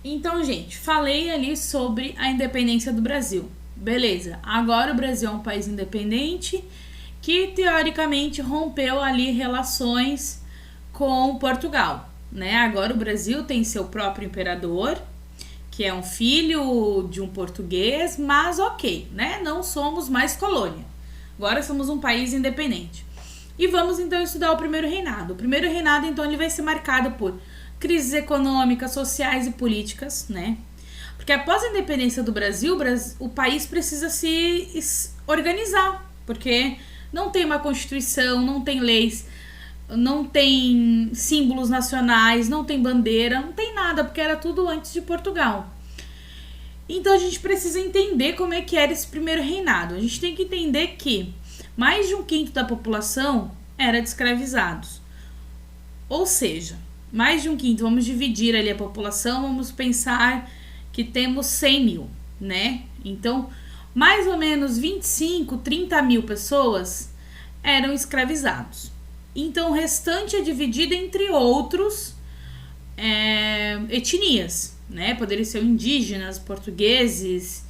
Então, gente, falei ali sobre a independência do Brasil. Beleza, agora o Brasil é um país independente que teoricamente rompeu ali relações com Portugal, né? Agora o Brasil tem seu próprio imperador, que é um filho de um português, mas ok, né? Não somos mais colônia. Agora somos um país independente. E vamos então estudar o primeiro reinado. O primeiro reinado, então, ele vai ser marcado por crises econômicas, sociais e políticas, né? Porque após a independência do Brasil, o país precisa se organizar, porque não tem uma constituição, não tem leis, não tem símbolos nacionais, não tem bandeira, não tem nada, porque era tudo antes de Portugal. Então a gente precisa entender como é que era esse primeiro reinado. A gente tem que entender que mais de um quinto da população era de escravizados. Ou seja, mais de um quinto, vamos dividir ali a população, vamos pensar que temos 100 mil, né? Então, mais ou menos 25, 30 mil pessoas eram escravizados. Então, o restante é dividido entre outros etnias, né? Poderiam ser indígenas, portugueses,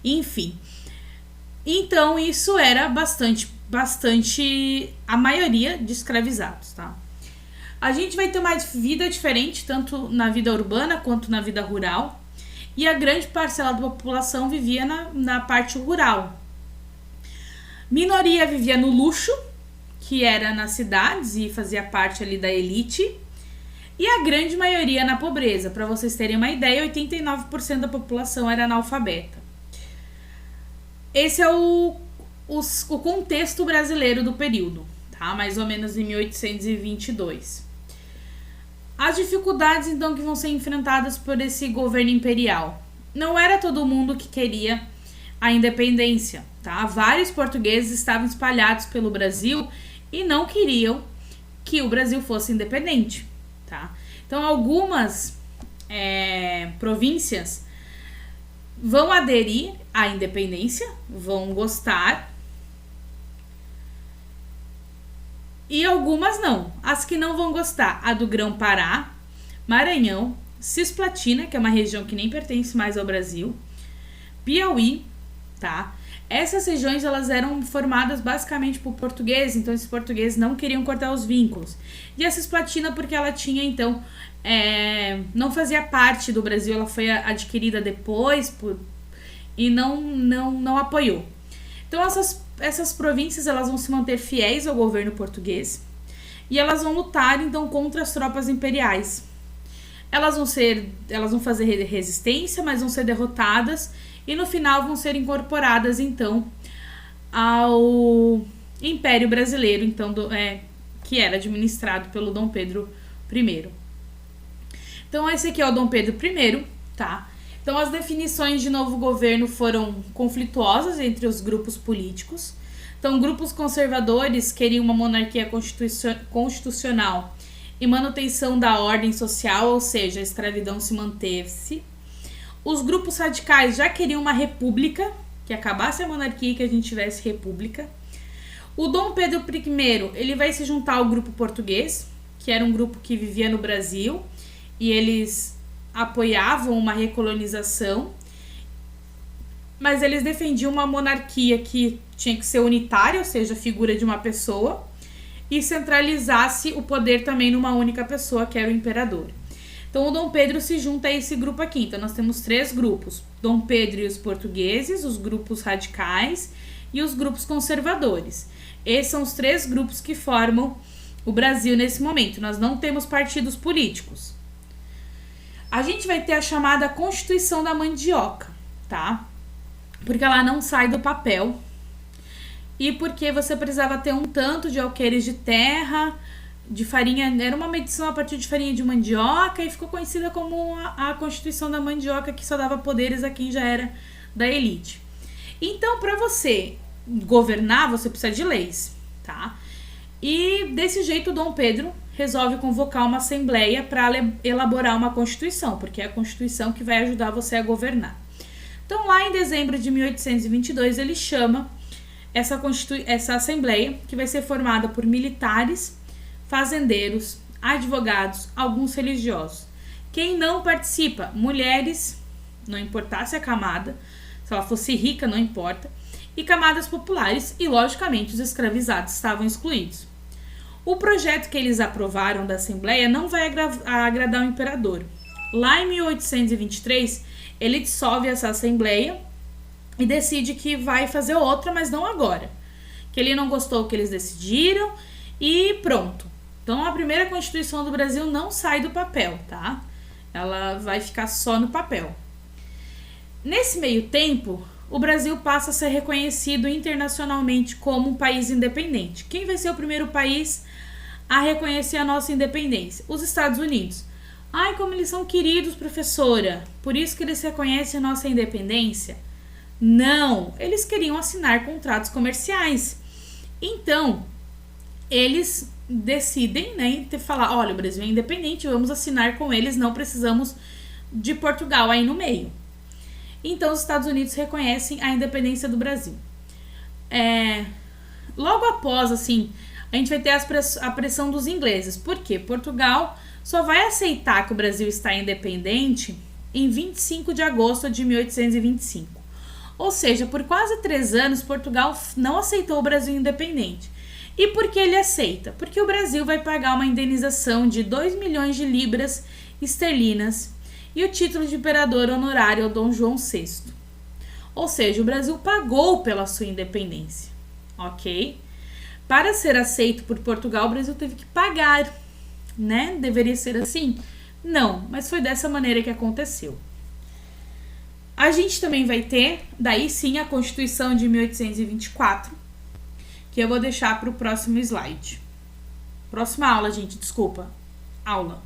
enfim. Então, isso era bastante a maioria de escravizados, tá? A gente vai ter uma vida diferente, tanto na vida urbana quanto na vida rural. E a grande parcela da população vivia na parte rural. Minoria vivia no luxo, que era nas cidades e fazia parte ali da elite. E a grande maioria na pobreza. Para vocês terem uma ideia, 89% da população era analfabeta. Esse é o contexto brasileiro do período, tá? Mais ou menos em 1822. As dificuldades, então, que vão ser enfrentadas por esse governo imperial. Não era todo mundo que queria a independência, tá? Vários portugueses estavam espalhados pelo Brasil e não queriam que o Brasil fosse independente, tá? Então, algumas províncias vão aderir à independência, vão gostar, e algumas não. As que não vão gostar, a do Grão-Pará, Maranhão, Cisplatina, que é uma região que nem pertence mais ao Brasil, Piauí, tá? Essas regiões, elas eram formadas basicamente por portugueses, então esses portugueses não queriam cortar os vínculos. E a Cisplatina, porque ela tinha, então, não fazia parte do Brasil, ela foi adquirida depois e não apoiou. Então, essas províncias, elas vão se manter fiéis ao governo português e elas vão lutar, então, contra as tropas imperiais. Elas vão fazer resistência, mas vão ser derrotadas e no final vão ser incorporadas, então, ao Império Brasileiro, então, que era administrado pelo Dom Pedro I. Então, esse aqui é o Dom Pedro I, tá? Então, as definições de novo governo foram conflituosas entre os grupos políticos. Então, grupos conservadores queriam uma monarquia constitucional e manutenção da ordem social, ou seja, a escravidão se manteve-se. Os grupos radicais já queriam uma república, que acabasse a monarquia e que a gente tivesse república. O Dom Pedro I, ele vai se juntar ao grupo português, que era um grupo que vivia no Brasil, e eles apoiavam uma recolonização, mas eles defendiam uma monarquia que tinha que ser unitária, ou seja, a figura de uma pessoa, e centralizasse o poder também numa única pessoa, que era o imperador. Então, o Dom Pedro se junta a esse grupo aqui. Então, nós temos 3 grupos: Dom Pedro e os portugueses, os grupos radicais e os grupos conservadores. Esses são os 3 grupos que formam o Brasil nesse momento. Nós não temos partidos políticos. A gente vai ter a chamada Constituição da Mandioca, tá? Porque ela não sai do papel e porque você precisava ter um tanto de alqueires de terra, de farinha, era uma medição a partir de farinha de mandioca e ficou conhecida como a Constituição da Mandioca, que só dava poderes a quem já era da elite. Então, para você governar, você precisa de leis, tá? E desse jeito, o Dom Pedro resolve convocar uma assembleia para elaborar uma Constituição, porque é a Constituição que vai ajudar você a governar. Então, lá em dezembro de 1822, ele chama essa assembleia, que vai ser formada por militares, fazendeiros, advogados, alguns religiosos. Quem não participa? Mulheres, não importasse a camada, se ela fosse rica, não importa, e camadas populares, e logicamente os escravizados estavam excluídos. O projeto que eles aprovaram da Assembleia não vai agradar o imperador. Lá em 1823, ele dissolve essa Assembleia e decide que vai fazer outra, mas não agora. Que ele não gostou do que eles decidiram e pronto. Então a primeira Constituição do Brasil não sai do papel, tá? Ela vai ficar só no papel. Nesse meio tempo, o Brasil passa a ser reconhecido internacionalmente como um país independente. Quem vai ser o primeiro país a reconhecer a nossa independência? Os Estados Unidos. Ai, como eles são queridos, professora. Por isso que eles reconhecem a nossa independência? Não, eles queriam assinar contratos comerciais. Então, eles decidem, né, falar, olha, o Brasil é independente, vamos assinar com eles, não precisamos de Portugal aí no meio. Então, os Estados Unidos reconhecem a independência do Brasil. Logo após, assim, a gente vai ter a pressão dos ingleses. Por quê? Portugal só vai aceitar que o Brasil está independente em 25 de agosto de 1825. Ou seja, por quase 3 anos, Portugal não aceitou o Brasil independente. E por que ele aceita? Porque o Brasil vai pagar uma indenização de 2 milhões de libras esterlinas e o título de imperador honorário ao Dom João VI. Ou seja, o Brasil pagou pela sua independência, ok? Para ser aceito por Portugal, o Brasil teve que pagar, né? Deveria ser assim? Não, mas foi dessa maneira que aconteceu. A gente também vai ter, daí sim, a Constituição de 1824, que eu vou deixar para o próximo slide. Próxima aula, gente, desculpa. Aula.